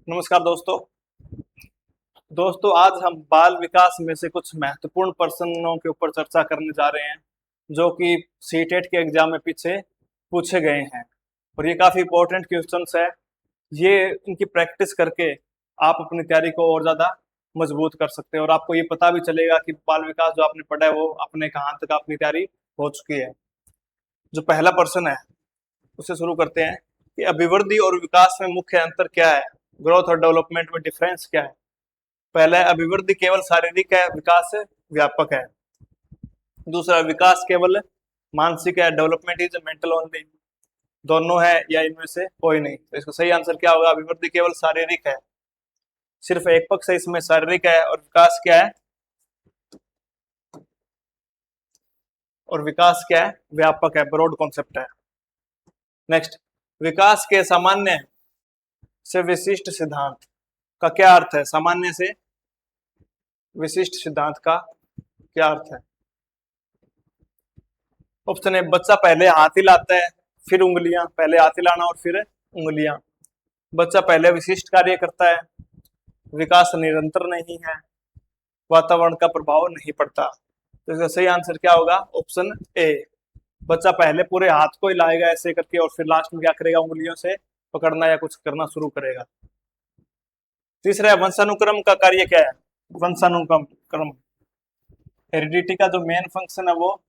नमस्कार दोस्तों। आज हम बाल विकास में से कुछ महत्वपूर्ण प्रश्नों के ऊपर चर्चा करने जा रहे हैं जो कि सीटेट के एग्जाम में पीछे पूछे गए हैं और ये काफी इंपॉर्टेंट क्वेश्चंस है। ये इनकी प्रैक्टिस करके आप अपनी तैयारी को और ज्यादा मजबूत कर सकते हैं और आपको ये पता भी चलेगा कि बाल विकास जो आपने पढ़ा है वो अपने कहाँ तक अपनी तैयारी हो चुकी है। जो पहला प्रश्न है उससे शुरू करते हैं कि अभिवृद्धि और विकास में मुख्य अंतर क्या है, ग्रोथ और डेवलपमेंट में डिफरेंस क्या है। पहला है अभिवृद्धि केवल शारीरिक है, विकास व्यापक है। दूसरा विकास केवल मानसिक है, डेवलपमेंट इज मेंटल ओनली। दोनों है या इनमें से कोई नहीं। तो इसका सही आंसर क्या होगा? अभिवृद्धि केवल शारीरिक है, सिर्फ एक पक्ष है इसमें शारीरिक है, और विकास क्या है? और विकास क्या है? व्यापक है, ब्रॉड कॉन्सेप्ट है। नेक्स्ट, विकास के सामान्य से विशिष्ट सिद्धांत का क्या अर्थ है? सामान्य से विशिष्ट सिद्धांत का क्या अर्थ है? ऑप्शन ए, बच्चा पहले हाथ हिलाता है फिर उंगलियां, पहले हाथ हिलाना और फिर उंगलियां। बच्चा पहले विशिष्ट कार्य करता है, विकास निरंतर नहीं है, वातावरण का प्रभाव नहीं पड़ता। तो इसका सही आंसर क्या होगा? ऑप्शन ए, बच्चा पहले पूरे हाथ को हिलाएगा ऐसे करके और फिर लास्ट में क्या करेगा? उंगलियों से पकड़ना या कुछ करना शुरू करेगा। तीसरा है वंशानुक्रम का कार्य क्या है? वंशानुक्रम हेरिडिटी का जो मेन फंक्शन है वो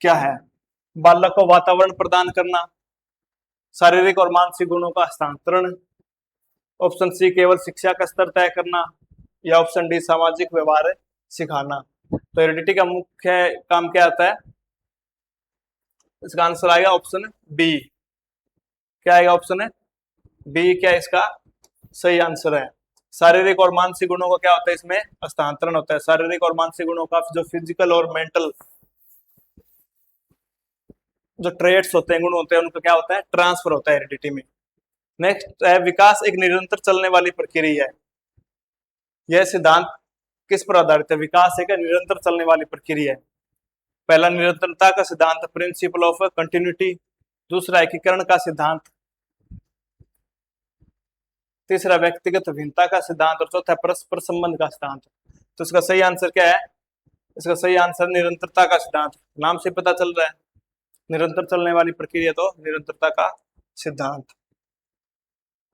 क्या है? बालक को वातावरण प्रदान करना, शारीरिक और मानसिक गुणों का हस्तांतरण, ऑप्शन सी केवल शिक्षा का स्तर तय करना, या ऑप्शन डी सामाजिक व्यवहार सिखाना। तो हेरिडिटी का मुख्य काम क्या आता है? इसका आंसर आएगा ऑप्शन बी। क्या आएगा? ऑप्शन है बी। क्या इसका सही आंसर है? शारीरिक और मानसिक गुणों का क्या होता है? इसमें हस्तांतरण होता है। शारीरिक और मानसिक गुणों का जो फिजिकल और मेंटल जो ट्रेट्स होते हैं, गुण होते हैं, उनका क्या होता है? ट्रांसफर होता है हेरिडिटी में। नेक्स्ट है विकास एक निरंतर चलने वाली प्रक्रिया है। यह सिद्धांत किस पर आधारित है? विकास एक निरंतर चलने वाली प्रक्रिया है। पहला निरंतरता का सिद्धांत, प्रिंसिपल ऑफ कंटिन्यूटी। दूसरा एकीकरण का सिद्धांत। तीसरा व्यक्तिगत भिन्नता का सिद्धांत और चौथा परस्पर संबंध का सिद्धांत। तो इसका सही आंसर क्या है? इसका सही आंसर निरंतरता का सिद्धांत। नाम से पता चल रहा है निरंतर चलने वाली प्रक्रिया, तो निरंतरता का सिद्धांत।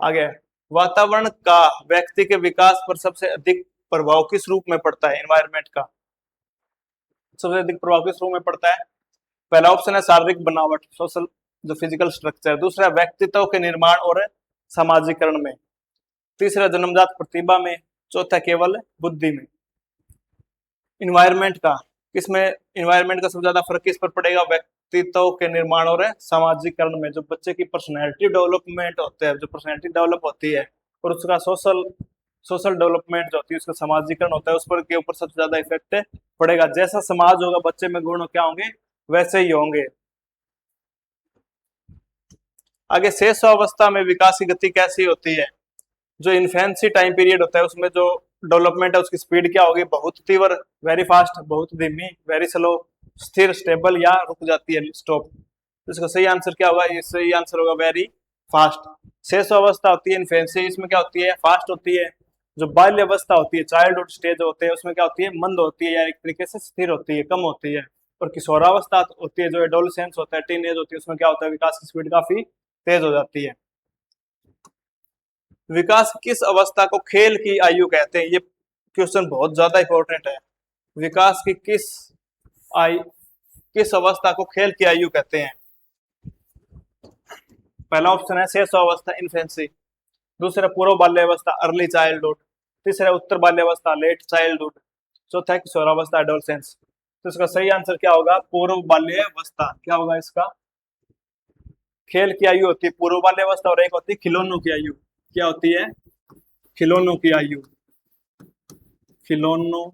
आगे, वातावरण का व्यक्ति के विकास पर सबसे अधिक प्रभाव किस रूप में पड़ता है? एनवायरमेंट का सबसे अधिक प्रभाव किस रूप में पड़ता है? पहला ऑप्शन है शारीरिक बनावट, सोशल जो फिजिकल स्ट्रक्चर। दूसरा व्यक्तित्व के निर्माण और सामाजिकरण में। तीसरा जन्मजात प्रतिभा में। चौथा केवल बुद्धि में। इन्वायरमेंट का किसमें? इन्वायरमेंट का सबसे ज्यादा फर्क किस पर पड़ेगा? व्यक्तित्व के निर्माण और सामाजिकरण में। जो बच्चे की पर्सनैलिटी डेवलपमेंट होते हैं, जो पर्सनैलिटी डेवलप होती है, और उसका सोशल डेवलपमेंट जो होती है, उसका सामाजिकरण होता है, उस पर के ऊपर सबसे ज्यादा इफेक्ट पड़ेगा। जैसा समाज होगा बच्चे में गुण क्या होंगे वैसे ही होंगे। आगे, शेष अवस्था में विकास की गति कैसी होती है? जो इन्फेंसी टाइम पीरियड होता है उसमें जो डेवलपमेंट है उसकी स्पीड क्या होगी? बहुत तीव्र, वेरी फास्ट, बहुत धीमी, वेरी स्लो, स्थिर, स्टेबल, या रुक जाती है, स्टॉप। तो इसका सही आंसर क्या होगा? ये सही आंसर होगा वेरी फास्ट। शेष अवस्था होती है इन्फेंसी, इसमें क्या होती है? फास्ट होती है। जो बाल्य अवस्था होती है, चाइल्डहुड स्टेज होते हैं, उसमें क्या होती है? मंद होती है, या एक तरीके से स्थिर होती है, कम होती है। और किशोरावस्था होती है, जो एडोलसेंस होता है, टीन एज होती है, उसमें क्या होता है? विकास की स्पीड काफी तेज हो जाती है। विकास किस अवस्था को खेल की आयु कहते हैं? ये क्वेश्चन बहुत ज्यादा इंपॉर्टेंट है। विकास की किस अवस्था को खेल की आयु कहते हैं? पहला ऑप्शन है शेष अवस्था, इन्फेंसी। दूसरा पूर्व बाल्यावस्था, अर्ली चाइल्डहुड। तीसरा उत्तर बाल्यावस्था, लेट चाइल्डहुड। चौथा है किशोरावस्था, एडोलसेंस। तो इसका सही आंसर क्या होगा? पूर्व बाल्यावस्था। क्या होगा इसका? खेल की आयु होती है पूर्व बाल्यावस्था, और एक होती है खिलौनों की आयु। क्या होती है? खिलौनों की आयु। खिलौनों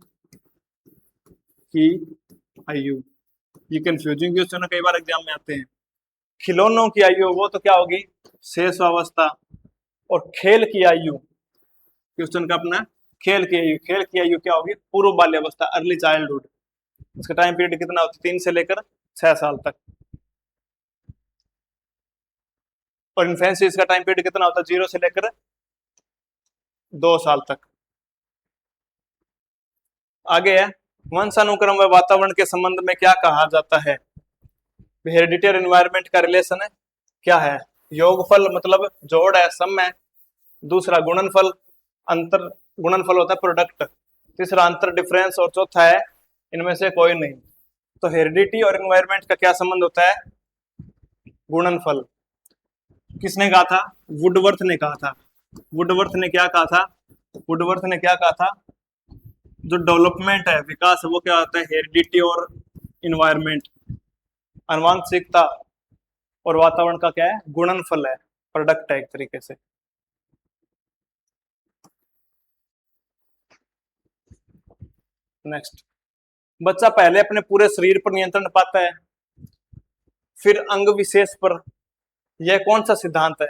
की आयु, ये कंफ्यूजिंग क्वेश्चन कई बार एग्जाम में आते हैं। खिलौनों की आयु वो तो क्या होगी? शेष अवस्था। और खेल की आयु, क्वेश्चन का अपना खेल की आयु, खेल की आयु क्या होगी? पूर्व बाल्यावस्था, अर्ली चाइल्डहुड। इसका टाइम पीरियड कितना होता है? 3 से लेकर 6 साल तक। और इन्फेंसी इसका टाइम पीरियड कितना होता है? 0 से लेकर 2 साल तक। आगे है वंशानुक्रम व वातावरण के संबंध में क्या कहा जाता है। हेरिडिटी और एनवायरनमेंट का रिलेशन है क्या है। योगफल मतलब जोड़ है, सम है। दूसरा गुणनफल, अंतर गुणनफल होता है प्रोडक्ट। तीसरा अंतर डिफरेंस, और चौथा है इनमें से कोई नहीं। तो हेरिडिटी और एनवायरनमेंट का क्या संबंध होता है, गुणनफल। किसने कहा था, वुडवर्थ ने कहा था। वुडवर्थ ने क्या कहा था, वुडवर्थ ने क्या कहा था, जो डेवलपमेंट है, विकास है, वो क्या होता है, हेरिडिटी और इन्वायरमेंट, आनुवंशिकता और वातावरण का क्या है, गुणनफल है, प्रोडक्ट है एक तरीके से। नेक्स्ट, बच्चा पहले अपने पूरे शरीर पर नियंत्रण पाता है, फिर अंग विशेष पर। यह कौन सा सिद्धांत है,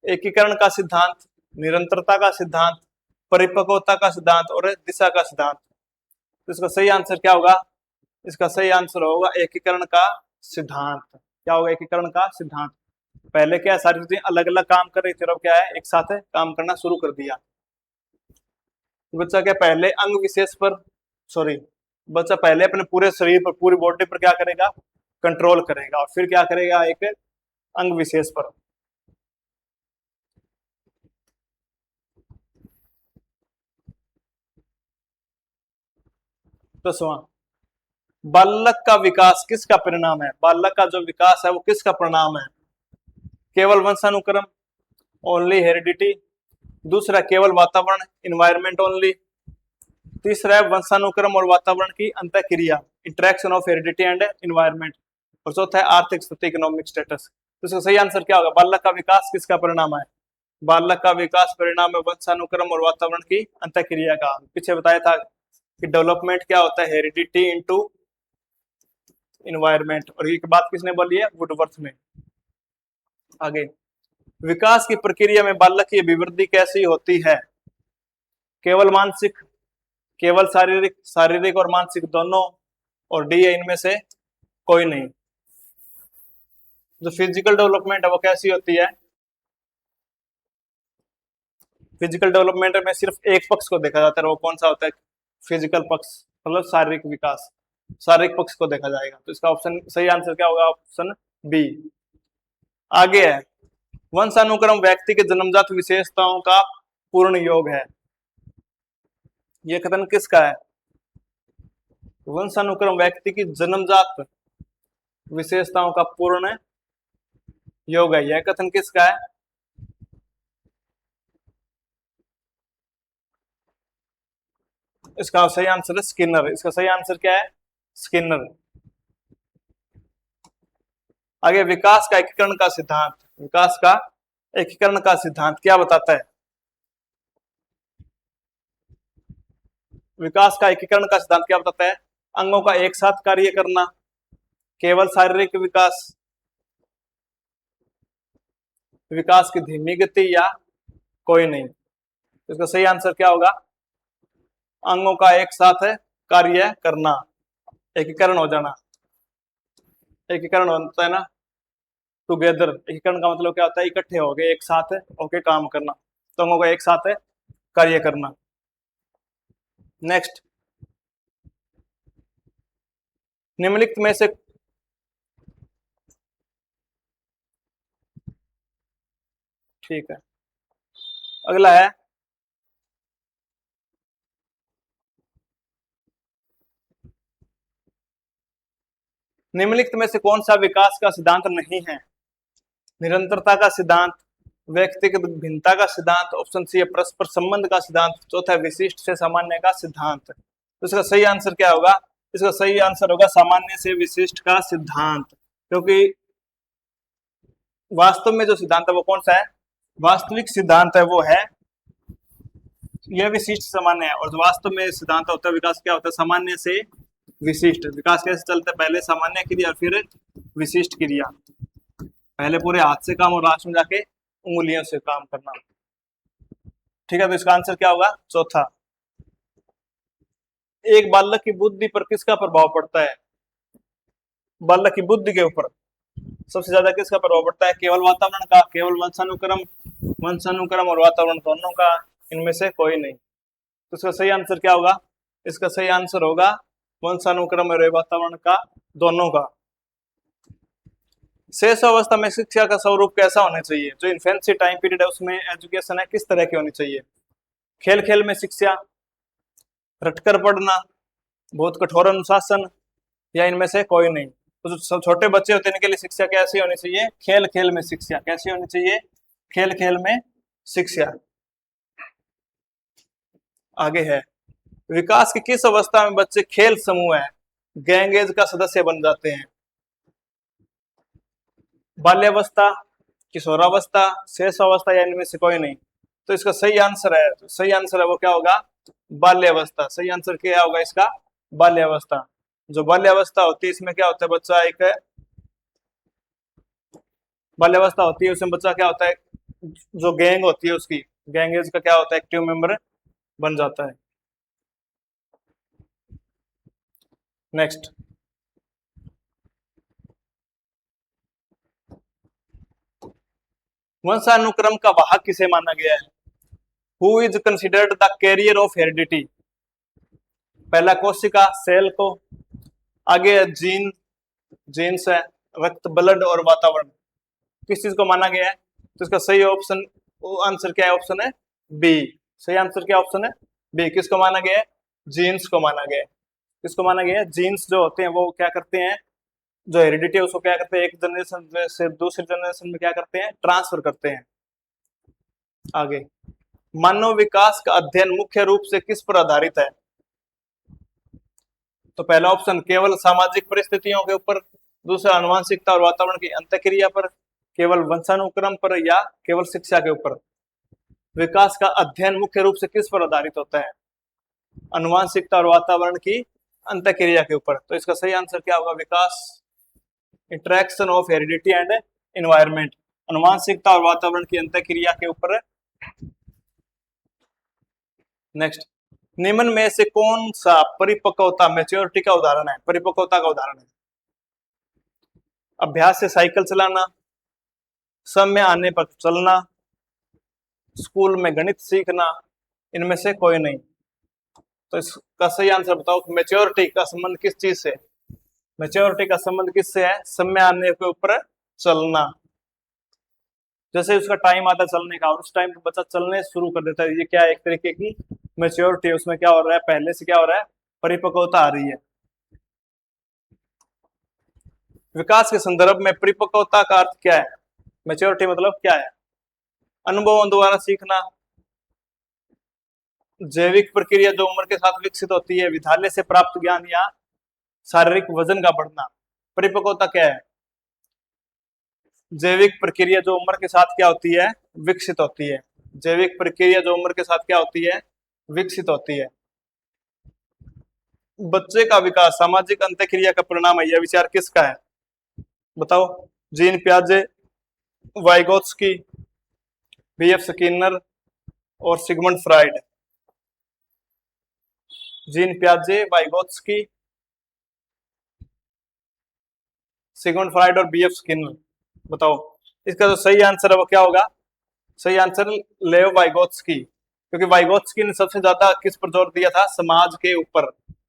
एकीकरण का सिद्धांत, निरंतरता का सिद्धांत, परिपक्वता का सिद्धांत और दिशा का सिद्धांत। तो इसका सही आंसर क्या होगा, इसका सही आंसर होगा एकीकरण का सिद्धांत। क्या होगा, एकीकरण का सिद्धांत। पहले क्या सारी चीजें अलग अलग काम कर रही थी, अब क्या है एक साथ काम करना शुरू कर दिया। बच्चा क्या पहले अंग विशेष पर, सॉरी, बच्चा पहले अपने पूरे शरीर पर, पूरी बॉडी पर क्या करेगा, कंट्रोल करेगा, और फिर क्या करेगा एक अंग विशेष पर। दसवां, बालक का विकास किसका परिणाम है। बालक का जो विकास है वो किसका परिणाम है, केवल वंशानुक्रम, ओनली हेरिडिटी। दूसरा केवल वातावरण, इन्वायरमेंट ओनली। तीसरा है वंशानुक्रम और वातावरण की अंतःक्रिया, interaction of heredity and environment. और चौथा है आर्थिक स्थिति, इकोनॉमिक स्टेटस। तो इसका सही आंसर क्या होगा, बालक का विकास किसका परिणाम है, बालक का विकास परिणाम है वंशानुक्रम और वातावरण की अंतःक्रिया का। पीछे बताया था कि डेवलपमेंट क्या होता है, हेरिडिटी इनटू इन्वायरमेंट, और ये बात किसने बोली है, वुडवर्थ ने। आगे, विकास की प्रक्रिया में बालक की अभिवृद्धि कैसी होती है, केवल मानसिक, केवल शारीरिक, शारीरिक और मानसिक दोनों, और डी है इनमें से कोई नहीं। जो फिजिकल डेवलपमेंट है वो कैसी होती है, फिजिकल डेवलपमेंट में सिर्फ एक पक्ष को देखा जाता है, वो कौन सा होता है, फिजिकल पक्ष, मतलब शारीरिक विकास, शारीरिक पक्ष को देखा जाएगा। तो इसका ऑप्शन सही आंसर क्या होगा, ऑप्शन बी। आगे है वंशानुक्रम व्यक्ति के जन्मजात विशेषताओं का पूर्ण योग है। यह कथन किसका है, वंशानुक्रम व्यक्ति की जन्मजात विशेषताओं का पूर्ण योग है, यह कथन किसका है, इसका सही आंसर है स्किनर। इसका सही आंसर क्या है, स्किनर। आगे, विकास का एकीकरण का सिद्धांत, विकास का एकीकरण का सिद्धांत क्या बताता है, विकास का एकीकरण का सिद्धांत क्या बताता है, अंगों का एक साथ कार्य करना, केवल शारीरिक विकास, विकास की धीमी गति, या कोई नहीं। इसका सही आंसर क्या होगा, अंगों का एक साथ कार्य करना, एकीकरण हो जाना। एकीकरण होता है ना, टुगेदर। एकीकरण का मतलब क्या होता है, इकट्ठे हो गए, एक साथ होके काम करना, तो अंगों का एक साथ कार्य करना। नेक्स्ट, निम्नलिखित में से ठीक है, अगला है निम्नलिखित में से कौन सा विकास का सिद्धांत नहीं है, निरंतरता का सिद्धांत, व्यक्तिगत भिन्नता का सिद्धांत, ऑप्शन सी है परस्पर संबंध का सिद्धांत, चौथा है विशिष्ट से सामान्य का सिद्धांत। तो इसका सही आंसर क्या होगा, इसका सही आंसर होगा सामान्य से विशिष्ट का सिद्धांत, क्योंकि वास्तव में जो सिद्धांत है वो कौन सा है, वास्तविक सिद्धांत है वो है यह विशिष्ट सामान्य है, और जो वास्तव में सिद्धांत होता है विकास क्या होता है, सामान्य से विशिष्ट। विकास कैसे चलता है, पहले सामान्य क्रिया फिर विशिष्ट क्रिया, पहले पूरे हाथ से काम और लास्ट में जाके उंगलियों से काम करना। ठीक है, तो इसका आंसर क्या होगा, चौथा। एक बालक की बुद्धि पर किसका प्रभाव पड़ता है, बालक की बुद्धि के ऊपर सबसे ज्यादा किसका प्रभाव पड़ता है, केवल वातावरण का, केवल वंशानुक्रम, वंशानुक्रम और वातावरण दोनों का, इनमें से कोई नहीं। तो इसका सही आंसर क्या होगा? इसका सही आंसर होगा वंशानुक्रम और वातावरण का, दोनों का। शेष अवस्था में शिक्षा का स्वरूप कैसा होना चाहिए? जो इन्फेंसी टाइम पीरियड है उसमें एजुकेशन है किस तरह की होनी चाहिए? खेल खेल में शिक्षा, रटकर पढ़ना, बहुत कठोर अनुशासन, या इनमें से कोई नहीं? तो जो सब छोटे बच्चे होते हैं इनके लिए शिक्षा कैसी होनी चाहिए? खेल खेल में शिक्षा। कैसी होनी चाहिए? खेल खेल में शिक्षा। आगे है, विकास की किस अवस्था में बच्चे खेल समूह है गैंग एज का सदस्य बन जाते हैं? बाल्यावस्था, किशोरावस्था, शेष अवस्था, या इनमें से कोई नहीं? तो इसका सही आंसर है, तो सही आंसर है वो क्या होगा? बाल्यावस्था। सही आंसर क्या होगा इसका? बाल्यावस्था। जो बाल्यावस्था होती है इसमें क्या होता है? बच्चा एक बाल्यावस्था होती है उसमें बच्चा क्या होता है? जो गैंग होती है उसकी गैंग एज का क्या होता है? एक्टिव मेंबर बन जाता है। नेक्स्ट, वंशानुक्रम का वाहक किसे माना गया है? Who is considered the carrier of heredity? पहला कोशिका, सेल को। आगे जीन, जीन्स है, रक्त, ब्लड और वातावरण। किस चीज को माना गया है? तो इसका सही ऑप्शन, आंसर क्या है? ऑप्शन है बी। सही आंसर क्या ऑप्शन है? बी। किसको माना गया है? जीन्स को माना गया है। किसको माना गया है? जीन्स जो होते हैं वो क्या करते हैं? जो हेरिडिटी है उसको क्या करते हैं? एक जनरेशन से दूसरी जनरेशन में क्या करते हैं? ट्रांसफर करते हैं। आगे, मानव विकास का अध्ययन मुख्य रूप से किस पर आधारित है? तो पहला ऑप्शन केवल सामाजिक परिस्थितियों के ऊपर, दूसरा आनुवंशिकता और वातावरण की अंतःक्रिया पर, केवल वंशानुक्रम पर, या केवल शिक्षा के ऊपर। विकास का अध्ययन मुख्य रूप से किस पर आधारित होता है? आनुवंशिकता और वातावरण की अंतःक्रिया के ऊपर। तो इसका सही आंसर क्या होगा? विकास, interaction of heredity and environment, आनुवंशिकता और वातावरण की अंतःक्रिया के ऊपर। नेक्स्ट, निम्न में से कौन सा परिपक्वता, मैच्योरिटी का उदाहरण है? परिपक्वता का उदाहरण है। अभ्यास से साइकिल चलाना, समय आने पर चलना, स्कूल में गणित सीखना, इनमें से कोई नहीं? तो इसका सही आंसर बताओ। मैच्योरिटी का संबंध किस चीज से? मैच्योरिटी का संबंध किससे है? समय आने के ऊपर चलना। जैसे उसका टाइम आता है चलने का और उस टाइम पर बच्चा चलने शुरू कर देता है, ये क्या है? एक तरीके की मैच्योरिटी है। उसमें क्या हो रहा है? पहले से क्या हो रहा है? परिपक्वता आ रही है। विकास के संदर्भ में परिपक्वता का अर्थ क्या है? मैच्योरिटी मतलब क्या है? अनुभवों द्वारा सीखना, जैविक प्रक्रिया जो उम्र के साथ विकसित होती है, विद्यालय से प्राप्त ज्ञान, या शारीरिक वजन का बढ़ना। परिपक्वता क्या है? जैविक प्रक्रिया जो उम्र के साथ क्या होती है? विकसित होती है। जैविक प्रक्रिया जो उम्र के साथ क्या होती है? विकसित होती है। बच्चे का विकास सामाजिक अंतःक्रिया का परिणाम है, यह विचार किसका है? बताओ। जीन पियाजे, वाइगोत्स्की, बीएफ स्किनर और सिगमंड फ्राइड। जीन पियाजे, वाइगोत्स्की, सिगमंड फ्राइड और बीएफ स्किनर। बताओ इसका जो सही आंसर है वो क्या होगा? सही आंसर लेओ वाइगोत्स्की, क्योंकि वाइगोत्स्की ने सबसे ज्यादा किस पर जोर दिया था? समाज के ऊपर।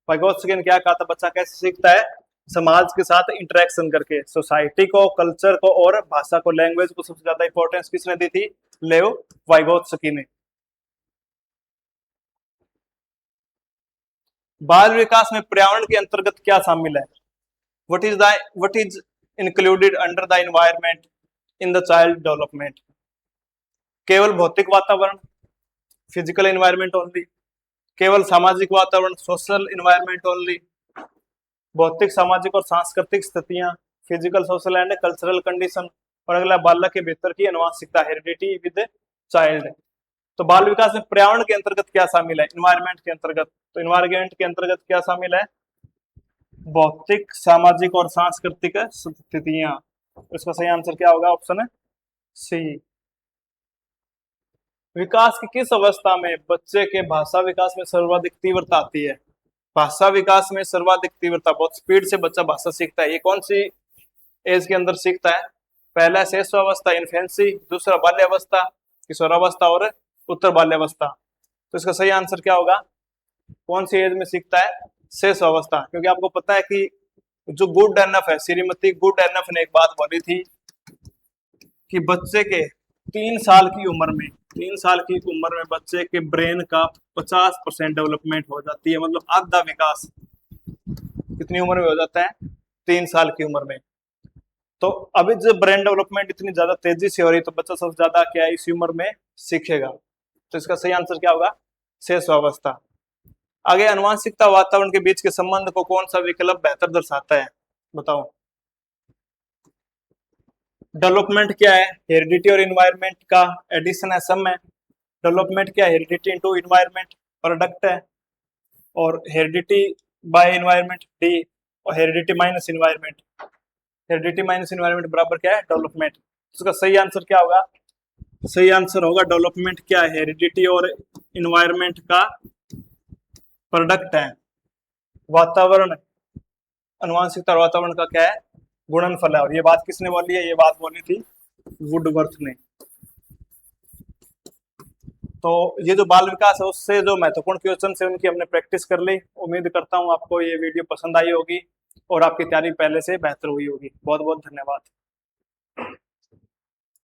वाइगोत्स्की ने क्या कहा था? बच्चा कैसे सीखता है? समाज के साथ इंटरेक्शन करके। सोसाइटी को, कल्चर को और भाषा को, लैंग्वेज को सबसे ज्यादा इंपॉर्टेंस किसने दी थी? लेओ वाइगोत्स्की ने। बाल विकास में पर्यावरण के अंतर्गत क्या शामिल है? what is included under the environment in the child development? केवल भौतिक वातावरण, फिजिकल एनवायरनमेंट ओनली, केवल सामाजिक वातावरण, सोशल एनवायरनमेंट ओनली, भौतिक, सामाजिक और सांस्कृतिक स्थितियां, physical, social and cultural condition, और अगला बालक के भीतर की आनुवंशिकता, हेरिडिटी विद चाइल्ड। तो बाल विकास में पर्यावरण के अंतर्गत क्या शामिल है? एनवायरनमेंट के अंतर्गत। तो एनवायरनमेंट के अंतर्गत क्या शामिल है? भौतिक, सामाजिक और सांस्कृतिक स्थितियां। इसका सही आंसर क्या होगा? ऑप्शन है सी। विकास की किस अवस्था में बच्चे के भाषा विकास में सर्वाधिक तीव्रता आती है? भाषा विकास में सर्वाधिक तीव्रता, बहुत स्पीड से बच्चा भाषा सीखता है, ये कौन सी एज के अंदर सीखता है? पहला शिशु अवस्था, इन्फेंसी, दूसरा बाल्यावस्था, किशोरावस्था और उत्तर बाल्यावस्था। तो इसका सही आंसर क्या होगा? कौन सी एज में सीखता है? शेष अवस्था। क्योंकि आपको पता है कि जो गुड एनफ है, श्रीमती गुड एनफ ने एक बात बोली थी कि बच्चे के 3 साल की उम्र में, 3 साल की उम्र में बच्चे के ब्रेन का 50% डेवलपमेंट हो जाती है, मतलब आधा विकास कितनी उम्र में हो जाता है? 3 साल की उम्र में। तो अभी जब ब्रेन डेवलपमेंट इतनी ज्यादा तेजी से हो रही, तो बच्चा सबसे ज्यादा क्या इसी उम्र में सीखेगा। तो इसका सही आंसर क्या होगा? शेष अवस्था। आगे, अनुवांशिकता वातावरण के बीच के संबंध को कौन सा विकल्प बेहतर दर्शाता है? बताओ। डेवलपमेंट क्या है? हेरिडिटी और इन्वायरमेंट का एडिशन है, सम है। डेवलपमेंट क्या है? हेरिडिटी इनटू इन्वायरमेंट, प्रोडक्ट है। और हेरिडिटी बाय इन्वायरमेंट डी, और heredity minus environment, heredity minus environment बराबर क्या है? डेवलपमेंट। इसका सही आंसर क्या होगा? सही आंसर होगा डेवलपमेंट क्या है? हेरिडिटी और इन्वायरमेंट का प्रोडक्ट है। वातावरण, अनुवांशिकता और वातावरण का क्या है? गुणनफल है। और ये बात किसने बोली है? ये बात बोली थी वुडवर्थ ने। तो ये जो बाल विकास है उससे जो महत्वपूर्ण क्वेश्चन है उनकी हमने प्रैक्टिस कर ली। उम्मीद करता हूँ आपको ये वीडियो पसंद आई होगी और आपकी तैयारी पहले से बेहतर हुई होगी। बहुत बहुत धन्यवाद।